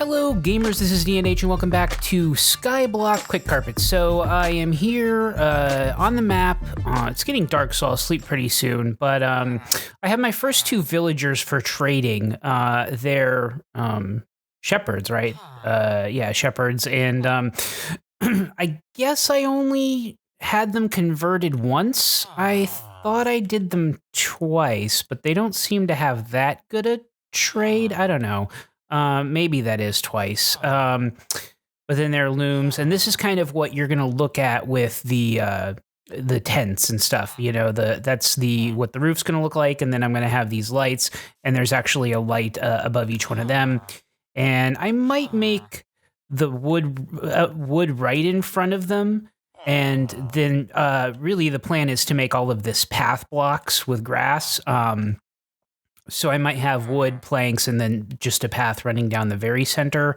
Hello gamers, this is DNH and welcome back to SkyBlock Quickcarpet. So I am here on the map. It's getting dark, so I'll sleep pretty soon. But I have my first two villagers for trading. They're shepherds, right? Yeah, shepherds. And I guess I only had them converted once. I thought I did them twice, but they don't seem to have that good a trade. I don't know. Maybe that is twice. But then there are looms, and this is kind of what you're gonna look at with the tents and stuff. You know, that's what the roof's gonna look like, and then I'm gonna have these lights, and there's actually a light above each one of them. And I might make the wood right in front of them, and then really the plan is to make all of this path blocks with grass. So I might have wood planks and then just a path running down the very center.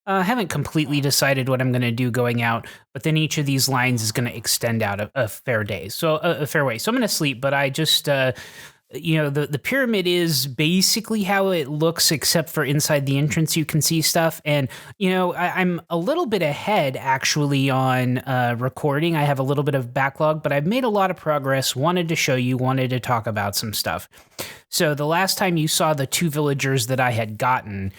I haven't completely decided what I'm going to do going out, but then each of these lines is going to extend out a fair way. So I'm going to sleep, but I just, you know, the pyramid is basically how it looks, except for inside the entrance you can see stuff. And, you know, I'm a little bit ahead actually on recording. I have a little bit of backlog, but I've made a lot of progress, wanted to show you, wanted to talk about some stuff. So the last time you saw the two villagers that I had gotten,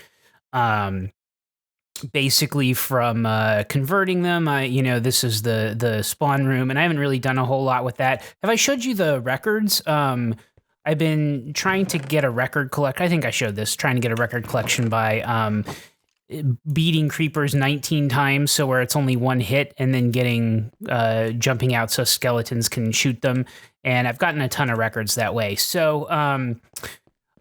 basically from converting them, you know, this is the spawn room, and I haven't really done a whole lot with that. Have I showed you the records? I've been trying to get a record collect. I think I showed this, trying to get a record collection by beating creepers 19 times, so where it's only one hit, and then getting jumping out so skeletons can shoot them. And I've gotten a ton of records that way. So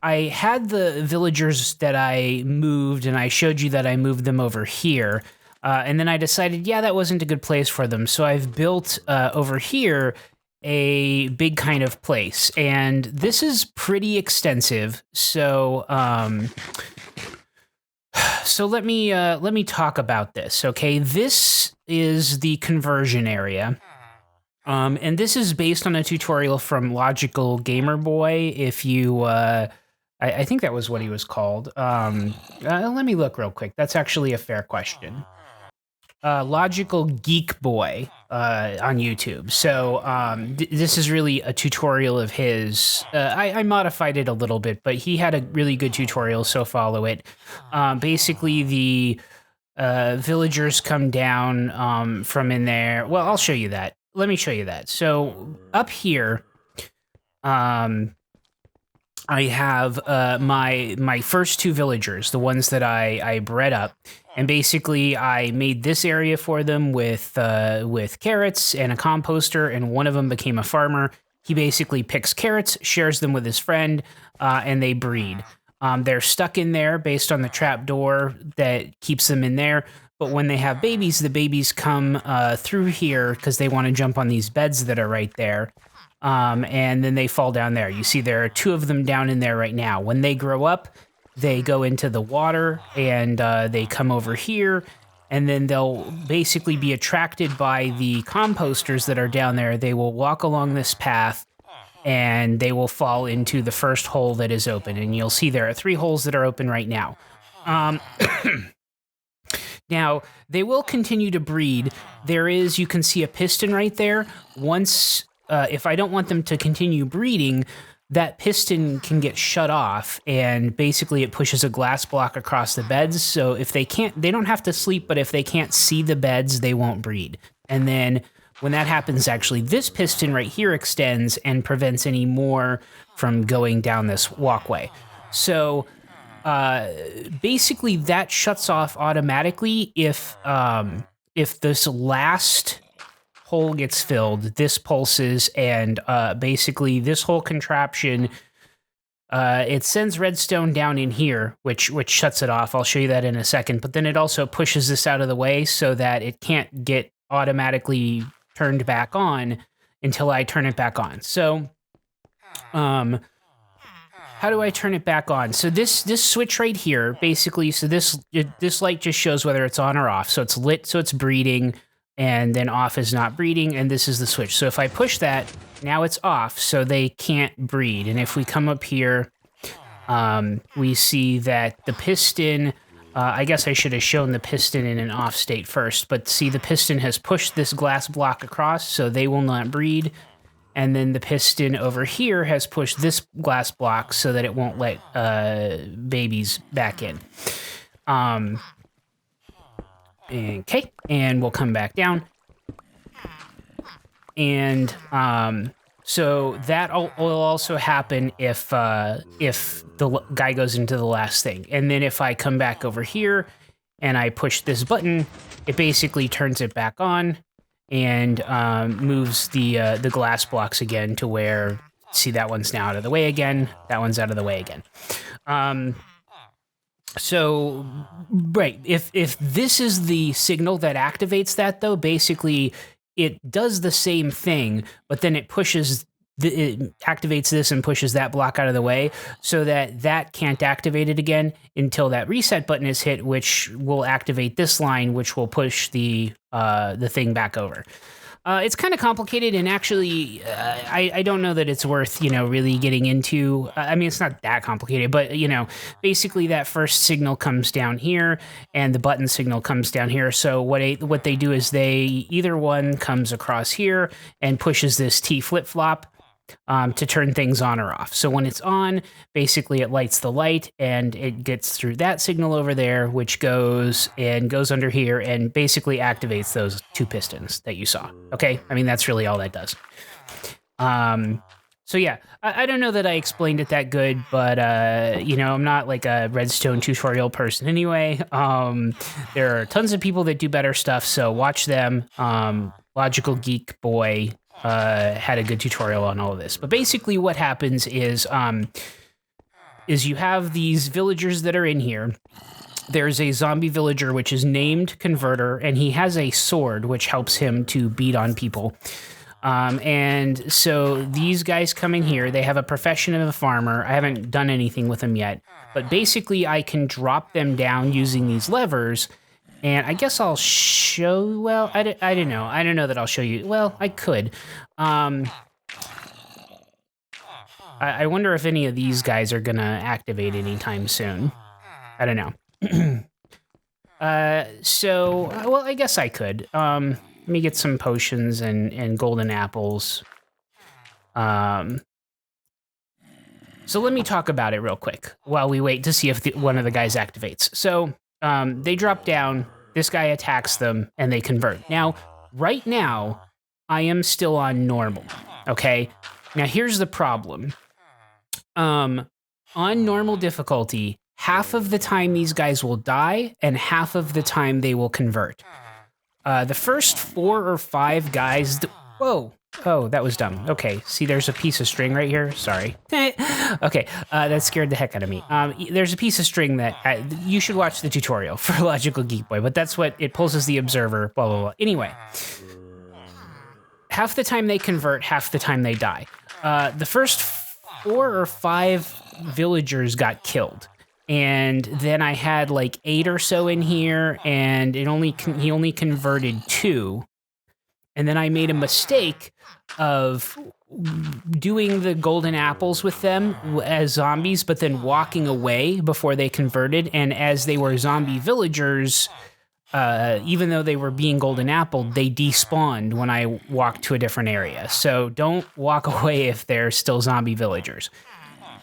I had the villagers that I moved, and I showed you that I moved them over here. And then I decided, yeah, that wasn't a good place for them. So I've built over here a big kind of place. And this is pretty extensive. So so let me talk about this, okay? This is the conversion area. And this is based on a tutorial from Logical Gamer Boy. If you, I think that was what he was called. Let me look real quick. That's actually a fair question. Logical Geek Boy on YouTube. So this is really a tutorial of his. I modified it a little bit, but he had a really good tutorial, so follow it. Basically, the villagers come down from in there. Well, I'll show you that. Let me show you that. So up here, I have my first two villagers, the ones that I bred up, and basically I made this area for them with carrots and a composter, and one of them became a farmer. He basically picks carrots, shares them with his friend, and they breed. They're stuck in there based on the trap door that keeps them in there. But when they have babies, the babies come through here because they want to jump on these beds that are right there. And then they fall down there. You see there are two of them down in there right now. When they grow up, they go into the water and they come over here. And then they'll basically be attracted by the composters that are down there. They will walk along this path and they will fall into the first hole that is open. And you'll see there are 3 holes that are open right now. Now, they will continue to breed. There is, you can see a piston right there. Once, if I don't want them to continue breeding, that piston can get shut off, and basically it pushes a glass block across the beds. So if they don't have to sleep, but if they can't see the beds, they won't breed. And then when that happens, actually, this piston right here extends and prevents any more from going down this walkway. So basically that shuts off automatically if this last hole gets filled, this pulses, and basically this whole contraption, it sends redstone down in here, which shuts it off. I'll show you that in a second, but then it also pushes this out of the way so that it can't get automatically turned back on until I turn it back on. So, how do I turn it back on? So this switch right here, basically, so this light just shows whether it's on or off. So it's lit, so it's breeding, and then off is not breeding, and this is the switch. So if I push that, now it's off, so they can't breed. And if we come up here, we see that the piston I guess I should have shown the piston in an off state first, but see, the piston has pushed this glass block across, so they will not breed. And then the piston over here has pushed this glass block so that it won't let babies back in. Okay, and we'll come back down. And so that will also happen if the guy goes into the last thing. And then if I come back over here and I push this button, it basically turns it back on and moves the glass blocks again to where, see, that one's now out of the way again. That one's out of the way again. So, right, if this is the signal that activates that, though, basically it does the same thing, but then it pushes, it activates this and pushes that block out of the way so that can't activate it again until that reset button is hit, which will activate this line, which will push the thing back over. It's kind of complicated, and actually, I don't know that it's worth, really getting into. I mean, it's not that complicated, but, basically that first signal comes down here, and the button signal comes down here. So what they do is either one comes across here and pushes this T flip-flop to turn things on or off. So when it's on, basically it lights the light and it gets through that signal over there, which goes under here and basically activates those two pistons that you saw. Okay, I mean, that's really all that does. So yeah, I don't know that I explained it that good, but I'm not like a Redstone tutorial person anyway. There are tons of people that do better stuff, so watch them. Logical Geek Boy had a good tutorial on all of this. But basically what happens is you have these villagers that are in here. There's a zombie villager, which is named Converter, and he has a sword, which helps him to beat on people. And so these guys come in here. They have a profession of a farmer. I haven't done anything with them yet. But basically, I can drop them down using these levers. And I guess I'll show, well, I don't know. I don't know that I'll show you. Well, I could. I wonder if any of these guys are going to activate anytime soon. I don't know. Well, I guess I could. Let me get some potions and golden apples. So let me talk about it real quick while we wait to see if one of the guys activates. So they drop down, this guy attacks them, and they convert. Now, right now, I am still on normal, okay? Now, here's the problem. On normal difficulty, half of the time these guys will die, and half of the time they will convert. The first 4 or 5 guys... Whoa! Oh, that was dumb. Okay, see, there's a piece of string right here. Sorry. Okay, that scared the heck out of me. There's a piece of string that... you should watch the tutorial for Logical Geek Boy, but that's what... It pulses the observer, blah, blah, blah. Anyway, half the time they convert, half the time they die. The first 4 or 5 villagers got killed. And then I had like 8 or so in here, and he only converted 2. And then I made a mistake of doing the golden apples with them as zombies, but then walking away before they converted. And as they were zombie villagers, even though they were being golden appled, they despawned when I walked to a different area. So don't walk away if they're still zombie villagers.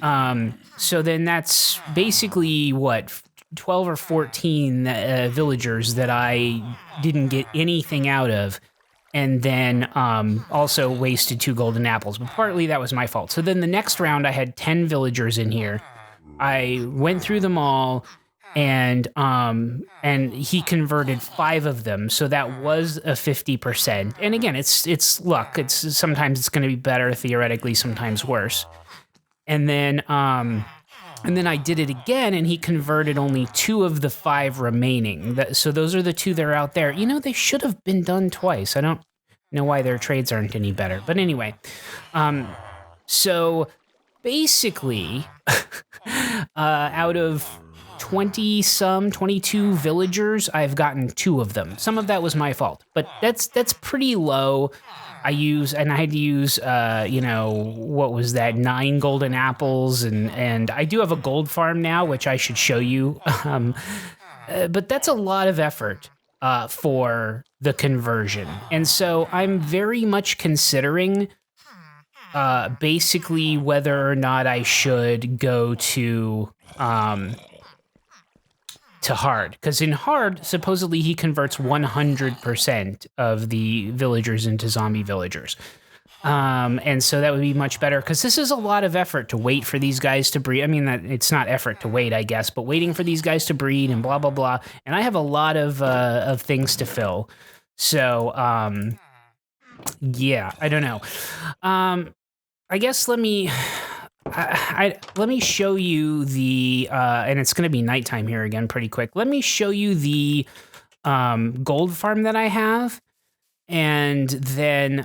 So then that's basically, 12 or 14 villagers that I didn't get anything out of, and then also wasted 2 golden apples. But partly that was my fault. So then the next round, I had 10 villagers in here. I went through them all, and he converted 5 of them. So that was a 50%. And again, it's luck. Sometimes it's going to be better theoretically, sometimes worse. And then I did it again, and he converted only 2 of the 5 remaining. So those are the 2 that are out there. They should have been done twice. I don't know why their trades aren't any better. But anyway, so basically, out of 22 villagers, I've gotten 2 of them. Some of that was my fault, but that's pretty low. I had to use, 9 golden apples, and I do have a gold farm now, which I should show you. But that's a lot of effort for the conversion. And so I'm very much considering basically whether or not I should go to hard, because in hard, supposedly he converts 100% of the villagers into zombie villagers. And so that would be much better, because this is a lot of effort to wait for these guys to breed. I mean, that it's not effort to wait, I guess, but waiting for these guys to breed and blah, blah, blah. And I have a lot of things to fill. So, yeah, I don't know. I guess let me show you the and it's going to be nighttime here again pretty quick. Let me show you the gold farm that I have, and then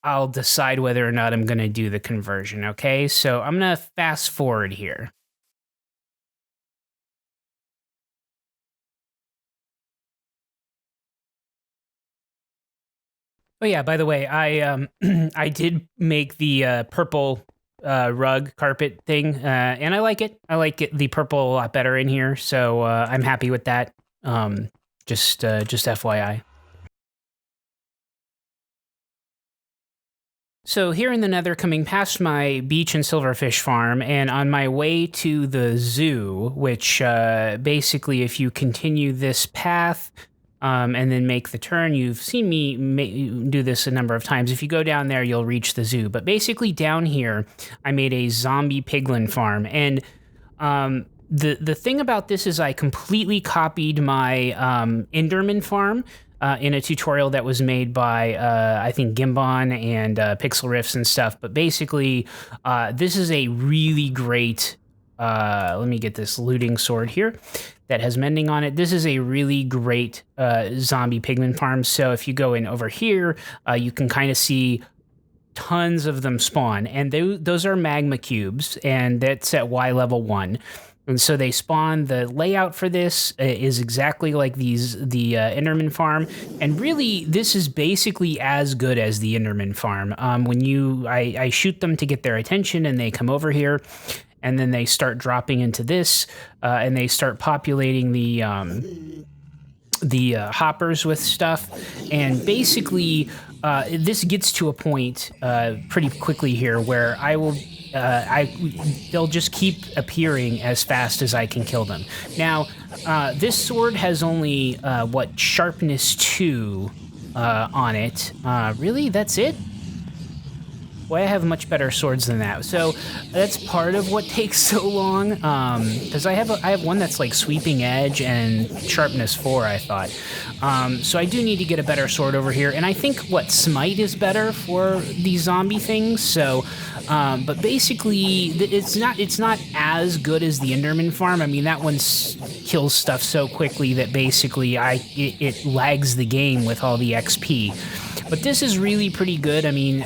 I'll decide whether or not I'm going to do the conversion, okay? So I'm going to fast forward here. Oh yeah, by the way, I I did make the purple rug carpet thing, and I like it. I like the purple a lot better in here, so I'm happy with that. Just FYI. So here in the Nether, coming past my beach and silverfish farm, and on my way to the zoo, which basically, if you continue this path. And then make the turn. You've seen me do this a number of times. If you go down there, you'll reach the zoo. But basically down here, I made a zombie piglin farm. And the thing about this is I completely copied my Enderman farm in a tutorial that was made by, I think, Gimbon and Pixel Riffs and stuff. But basically, this is a really great... let me get this looting sword here that has mending on it. This is a really great zombie pigman farm. So if you go in over here, you can kind of see tons of them spawn. And those are magma cubes, and that's at Y level 1. And so they spawn. The layout for this is exactly like the Enderman farm. And really, this is basically as good as the Enderman farm. When I shoot them to get their attention, and they come over here, and then they start dropping into this, and they start populating the hoppers with stuff. And basically, this gets to a point pretty quickly here where they'll just keep appearing as fast as I can kill them. Now, this sword has only, sharpness 2 on it. Really? That's it? Boy, I have much better swords than that. So that's part of what takes so long. Because I have one that's like sweeping edge and sharpness 4, I thought. So I do need to get a better sword over here. And I think smite is better for these zombie things. So, but basically, it's not as good as the Enderman farm. I mean, that one kills stuff so quickly that basically it lags the game with all the XP. But this is really pretty good. I mean,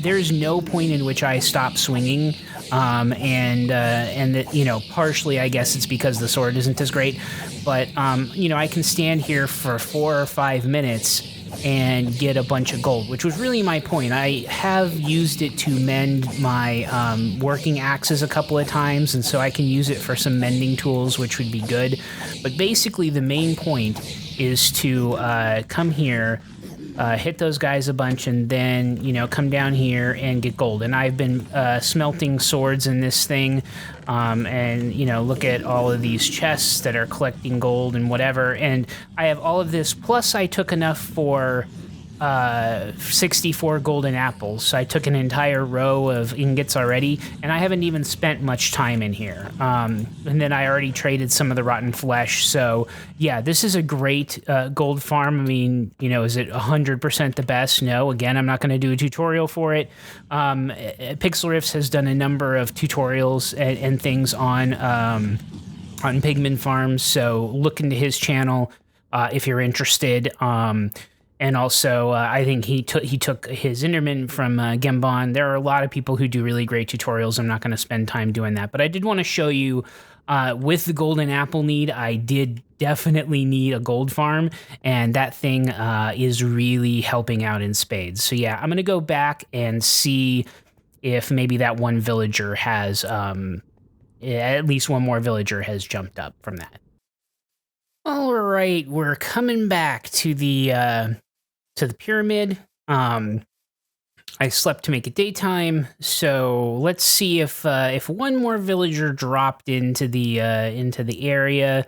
there's no point in which I stop swinging, and that, partially I guess it's because the sword isn't as great. But I can stand here for 4 or 5 minutes and get a bunch of gold, which was really my point. I have used it to mend my working axes a couple of times, and so I can use it for some mending tools, which would be good. But basically, the main point is to come here. Hit those guys a bunch, and then, come down here and get gold. And I've been smelting swords in this thing, and, look at all of these chests that are collecting gold and whatever. And I have all of this, plus I took enough for 64 golden apples. So I took an entire row of ingots already, and I haven't even spent much time in here. And then I already traded some of the rotten flesh. So yeah, this is a great gold farm. I mean, is it 100% the best? No. Again, I'm not going to do a tutorial for it. Pixel Riffs has done a number of tutorials and things on pigman farms. So look into his channel if you're interested. And also, I think he took his Enderman from Gembon. There are a lot of people who do really great tutorials. I'm not going to spend time doing that. But I did want to show you, with the golden apple need, I did definitely need a gold farm. And that thing is really helping out in spades. So yeah, I'm going to go back and see if maybe that one villager has at least one more villager has jumped up from that. All right, we're coming back to the pyramid. I slept to make it daytime, so let's see if one more villager dropped into the area.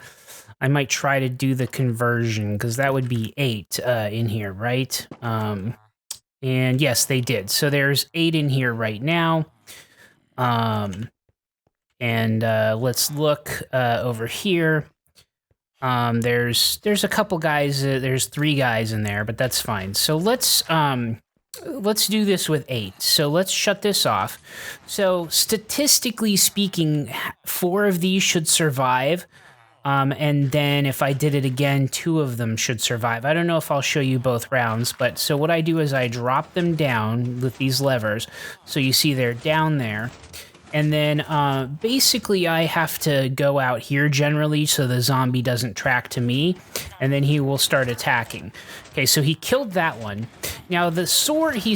I might try to do the conversion because that would be 8 in here, right? And yes, they did. So there's 8 in here right now. And let's look over here. There's a couple guys. There's 3 guys in there, but that's fine. So let's do this with 8. So let's shut this off. So statistically speaking, 4 of these should survive. And then if I did it again, 2 of them should survive. I don't know if I'll show you both rounds, but so what I do is I drop them down with these levers. So you see they're down there. And then basically I have to go out here generally so the zombie doesn't track to me, and then he will start attacking. Okay, so he killed that one. Now the sword, he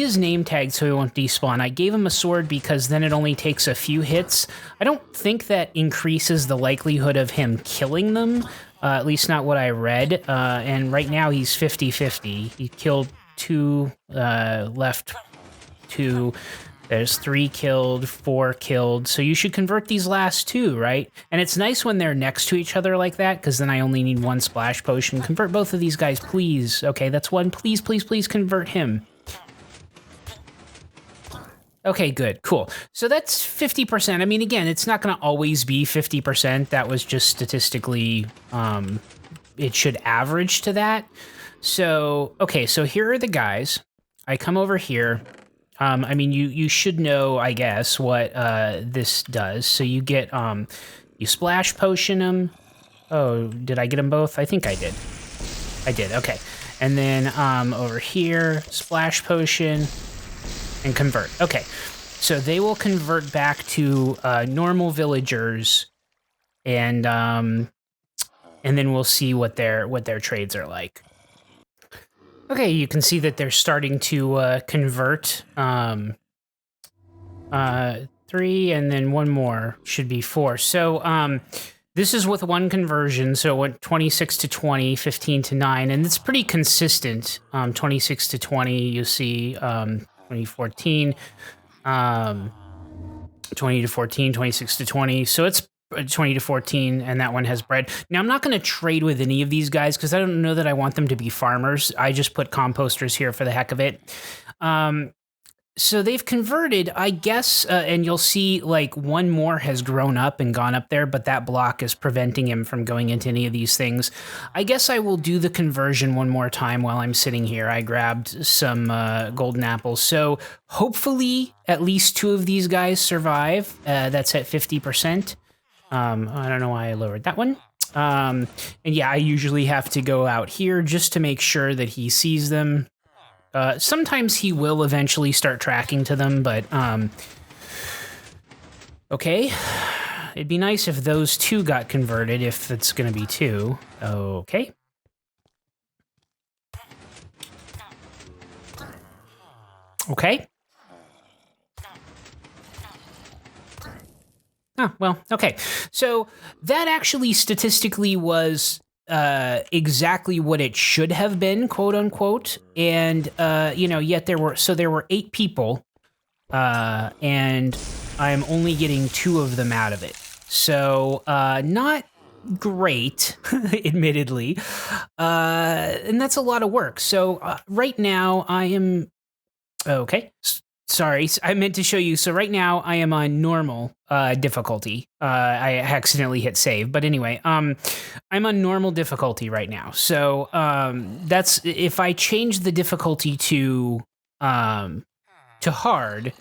is name tagged so he won't despawn. I gave him a sword because then it only takes a few hits. I don't think that increases the likelihood of him killing them, at least not what I read. And right now he's 50-50. He killed 2, left 2. There's 3 killed, 4 killed. So you should convert these last 2, right? And it's nice when they're next to each other like that, because then I only need 1 splash potion. Convert both of these guys, please. Okay, that's 1. Please, please, please convert him. Okay, good, cool. So that's 50%. I mean, again, it's not going to always be 50%. That was just statistically, it should average to that. So, okay, so here are the guys. I come over here. I mean, you should know, I guess, what this does. So you get, you splash potion them. Oh, did I get them both? I think I did. I did, okay. And then over here, splash potion and convert. Okay, so they will convert back to normal villagers, and then we'll see what their trades are like. Okay, you can see that they're starting to convert. 3, and then 1 more should be 4. So this is with 1 conversion, so it went 26 to 20, 15 to 9, and it's pretty consistent. 26 to 20, you see 2014, 20 to 14, 26 to 20. So it's 20 to 14, and that one has bread. Now, I'm not going to trade with any of these guys because I don't know that I want them to be farmers. I just put composters here for the heck of it. So they've converted, I guess, and you'll see like 1 more has grown up and gone up there, but that block is preventing him from going into any of these things. I guess I will do the conversion 1 more time while I'm sitting here. I grabbed some golden apples. So hopefully at least 2 of these guys survive. That's at 50%. I don't know why I lowered that one. And yeah, I usually have to go out here just to make sure that he sees them. Sometimes he will eventually start tracking to them, but, okay. It'd be nice if those 2 got converted, if it's gonna be 2. Okay. Okay. Oh, well, okay. So that actually statistically was exactly what it should have been, quote unquote. And, you know, yet there were 8 people, and I'm only getting 2 of them out of it. So, not great, admittedly. And that's a lot of work. So, right now I am, okay. Sorry, I meant to show you. So right now I am on normal difficulty. I accidentally hit save, but anyway, I'm on normal difficulty right now. So that's, if I change the difficulty to hard,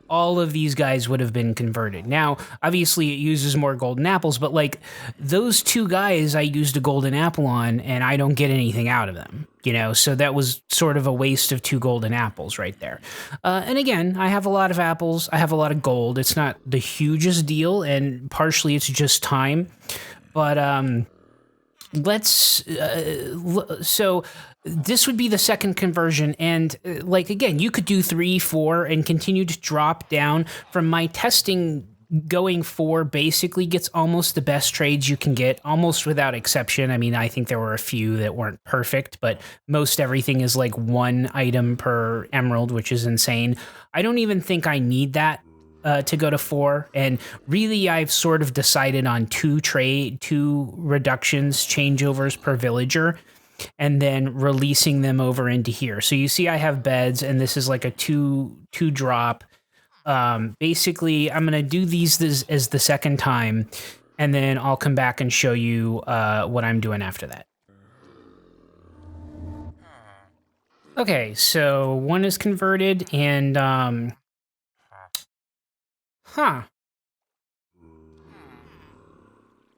all of these guys would have been converted. Now, obviously it uses more golden apples, but like those 2 guys I used a golden apple on and I don't get anything out of them, you know? So that was sort of a waste of 2 golden apples right there. And again, I have a lot of apples. I have a lot of gold. It's not the hugest deal, and partially it's just time. But so this would be the second conversion, and like again, you could do 3, 4 and continue to drop down. From my testing, going 4 basically gets almost the best trades you can get, almost without exception. I mean, I think there were a few that weren't perfect, but most everything is like 1 item per emerald, which is insane. I don't even think I need that to go to 4. And really, I've sort of decided on 2 reductions, changeovers per villager, and then releasing them over into here. So you see I have beds, and this is like a 2 drop. Basically, I'm going to do these as the second time, and then I'll come back and show you what I'm doing after that. Okay, so 1 is converted, and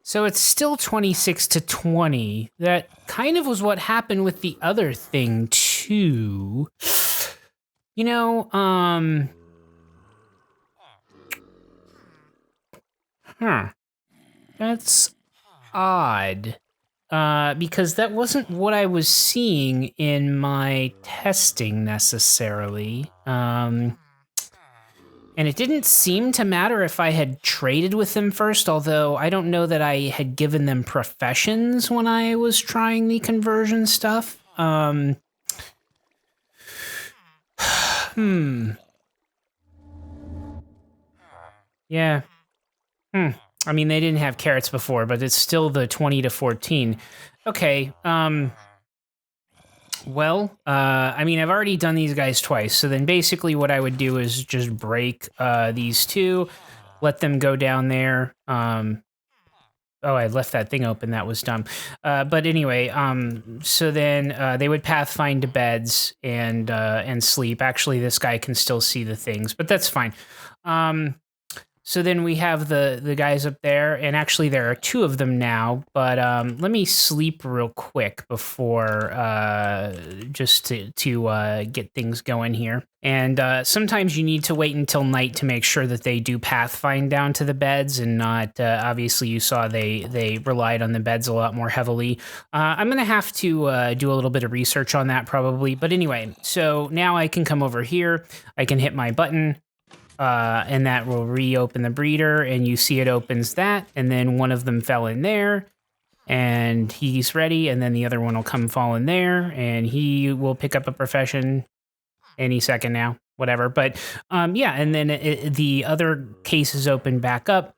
so it's still 26 to 20. That kind of was what happened with the other thing, too. You know, that's odd. Because that wasn't what I was seeing in my testing necessarily. And it didn't seem to matter if I had traded with them first, although I don't know that I had given them professions when I was trying the conversion stuff. Yeah. I mean, they didn't have carrots before, but it's still the 20 to 14. Okay, well, I mean, I've already done these guys twice, so then basically what I would do is just break these 2, let them go down there. Oh, I left that thing open. That was dumb. But anyway, so then they would pathfind to beds and sleep. Actually, this guy can still see the things, but that's fine. So then we have the guys up there, and actually there are 2 of them now, but let me sleep real quick before, just to get things going here. And sometimes you need to wait until night to make sure that they do pathfind down to the beds and not, obviously you saw they relied on the beds a lot more heavily. I'm going to have to do a little bit of research on that probably, but anyway, so now I can come over here, I can hit my button, and that will reopen the breeder, and you see it opens that, and then one of them fell in there, and he's ready, and then the other one will come fall in there, and he will pick up a profession any second now, whatever. But yeah, and then the other cases open back up,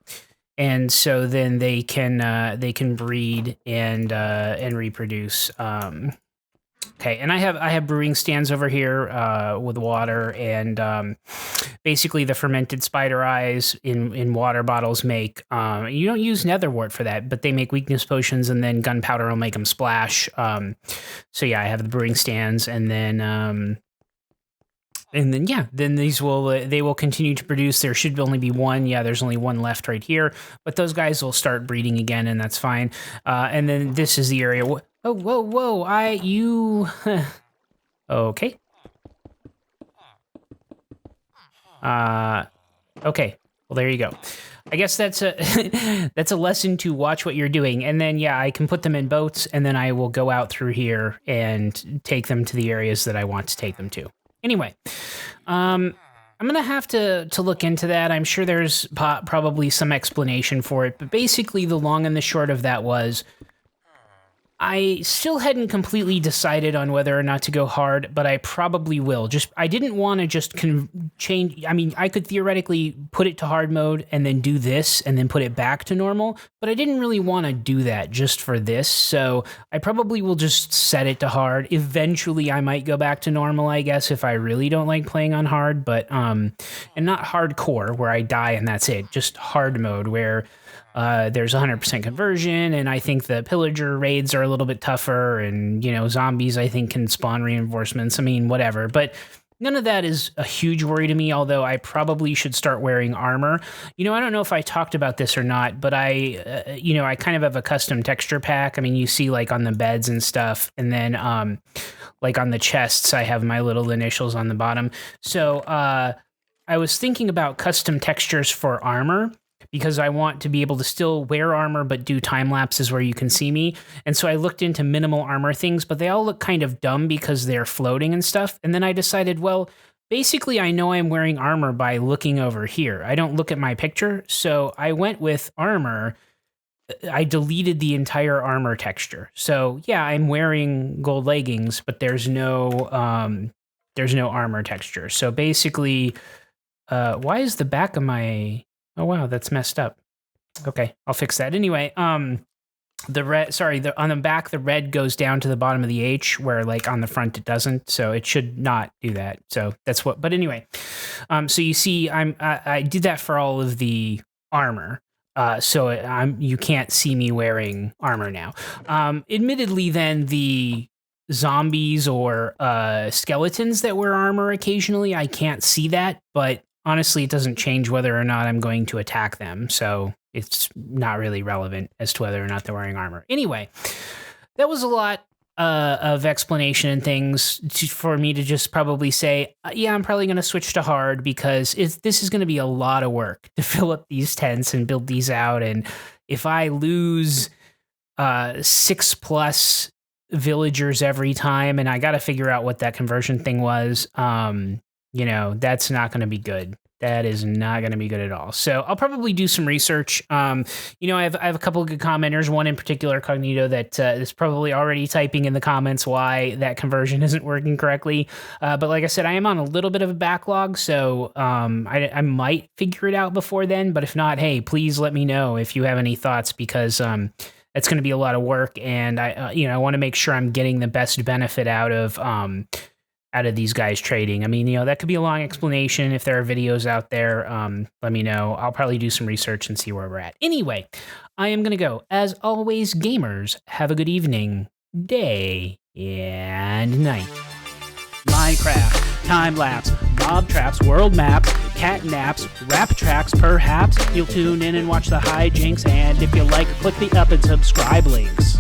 and so then they can breed and reproduce. Okay, and I have brewing stands over here with water, and basically the fermented spider eyes in water bottles make, you don't use netherwort for that, but they make weakness potions, and then gunpowder will make them splash. So yeah, I have the brewing stands, and then yeah, then these they will continue to produce. There should only be 1. Yeah, there's only 1 left right here, but those guys will start breeding again, and that's fine. And then this is the area. Oh, whoa, okay. Okay, well, there you go. I guess that's a that's a lesson to watch what you're doing. And then, yeah, I can put them in boats, and then I will go out through here and take them to the areas that I want to take them to. Anyway, I'm going to have to look into that. I'm sure there's probably some explanation for it, but basically the long and the short of that was I still hadn't completely decided on whether or not to go hard, but I probably will. I didn't want to just change. I mean, I could theoretically put it to hard mode and then do this and then put it back to normal, but I didn't really want to do that just for this. So I probably will just set it to hard. Eventually I might go back to normal, I guess, if I really don't like playing on hard, but, and not hardcore where I die and that's it. Just hard mode where there's 100% conversion, and I think the pillager raids are a little bit tougher, and, you know, zombies, I think, can spawn reinforcements. I mean, whatever. But none of that is a huge worry to me, although I probably should start wearing armor. You know, I don't know if I talked about this or not, but I kind of have a custom texture pack. I mean, you see, like, on the beds and stuff, and then, like, on the chests, I have my little initials on the bottom. So, I was thinking about custom textures for armor, because I want to be able to still wear armor but do time lapses where you can see me. And so I looked into minimal armor things, but they all look kind of dumb because they're floating and stuff. And then I decided, well, basically I know I'm wearing armor by looking over here. I don't look at my picture, so I went with armor. I deleted the entire armor texture. So yeah, I'm wearing gold leggings, but there's no armor texture. So basically, why is the back of my... Oh wow, that's messed up. Okay, I'll fix that. Anyway, the red, sorry, on the back, the red goes down to the bottom of the H, where like on the front it doesn't. So it should not do that. So that's what, but anyway, so you see, I did that for all of the armor. So you can't see me wearing armor now. Admittedly, then the zombies or skeletons that wear armor occasionally, I can't see that, but honestly, it doesn't change whether or not I'm going to attack them. So it's not really relevant as to whether or not they're wearing armor. Anyway, that was a lot of explanation and things for me to just probably say, yeah, I'm probably going to switch to hard because this is going to be a lot of work to fill up these tents and build these out. And if I lose 6+ villagers every time, and I got to figure out what that conversion thing was, that's not going to be good. That is not going to be good at all. So I'll probably do some research. I have a couple of good commenters, one in particular, Cognito, that is probably already typing in the comments why that conversion isn't working correctly. But like I said, I am on a little bit of a backlog, so I might figure it out before then. But if not, hey, please let me know if you have any thoughts, because it's going to be a lot of work, and I want to make sure I'm getting the best benefit out of these guys trading. I mean, that could be a long explanation. If there are videos out there, let me know. I'll probably do some research and see where we're at. Anyway, I am going to go. As always, gamers, have a good evening, day, and night. Minecraft, time-lapse, mob traps, world maps, cat naps, rap tracks, perhaps. You'll tune in and watch the hijinks, and if you like, click the up and subscribe links.